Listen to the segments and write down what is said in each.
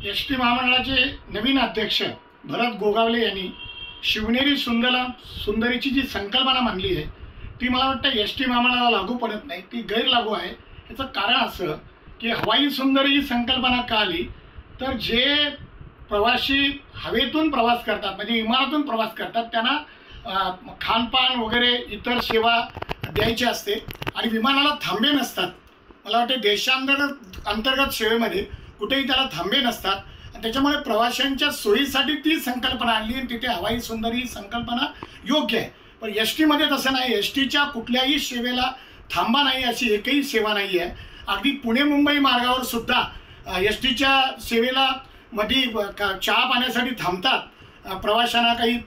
S T महामंडळाचे नवीन अध्यक्ष भरत गोगावले यांनी शिवनेरी सुंदरीची जी संकल्पना मांडली आहे ती मला वाटतं एस टी महामंडळाला लागू पडत नाही, ती गैरलागू आहे। याचं कारण असं की हवाई सुंदरी ही संकल्पना का आली तर जे प्रवासी हवेतून प्रवास करतात म्हणजे विमानातून प्रवास करतात त्यांना खानपान वगैरे इतर सेवा द्यायची असते आणि विमानाला थांबे नसतात। मला वाटतं देशांतर्गत सेवेमध्ये कुठेही त्याला थांबे नसतात आणि त्याच्यामुळे प्रवाशांच्या सोयीसाठी ती संकल्पना आणली आणि तिथे हवाई सुंदरी ही संकल्पना योग्य आहे। पण एस टीमध्ये तसं नाही, एस टीच्या कुठल्याही सेवेला थांबा नाही अशी एकही सेवा नाही आहे। अगदी पुणे मुंबई मार्गावर सुद्धा एस टीच्या सेवेला मध्ये चहा पाण्यासाठी थांबतात, प्रवाशांना काही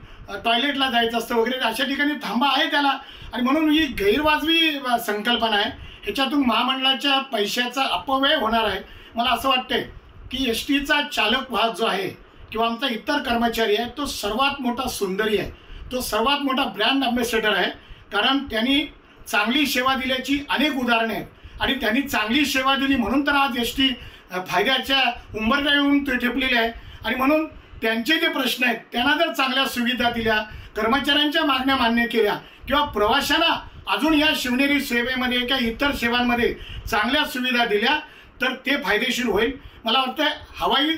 टॉयलेटला जायचं असतं वगैरे अशा ठिकाणी थांबा आहे त्याला आणि म्हणून ही गैरवाजवी संकल्पना आहे। ह्याच्यातून महामंडळाच्या पैशाचा अपव्यय होणार आहे। मला असं वाटतंय की एस टीचा चालक वाहक जो आहे किंवा आमचा इतर कर्मचारी आहे तो सर्वात मोठा सुंदरी आहे, तो सर्वात मोठा ब्रँड अँबॅसेडर आहे, कारण त्यांनी चांगली सेवा दिल्याची अनेक उदाहरणे आहेत आणि त्यांनी चांगली सेवा दिली म्हणून तर आज एस टी फायद्याच्या उंबरठ्यावर येऊन ठेपलेले आहे आणि म्हणून त्यांचे जे प्रश्न आहेत त्यांना जर चांगल्या सुविधा दिल्या, कर्मचाऱ्यांच्या मागण्या मान्य केल्या किंवा प्रवाशांना अजून या शिवनेरी सेवेमध्ये किंवा इतर सेवांमध्ये चांगल्या सुविधा दिल्या तर ते फायदेशीर होईल। मला वाटतं हवाई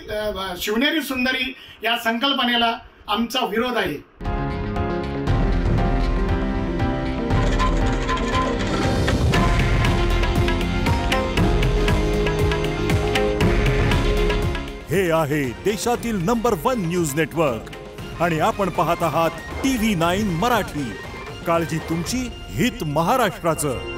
शिवनेरी सुंदरी या संकल्पनेला आमचा विरोध आहे। हे आहे देशातील नंबर 1 न्यूज नेटवर्क आणि आपण पाहत आहात TV9 मराठी। काळजी तुमची, हित महाराष्ट्राचं।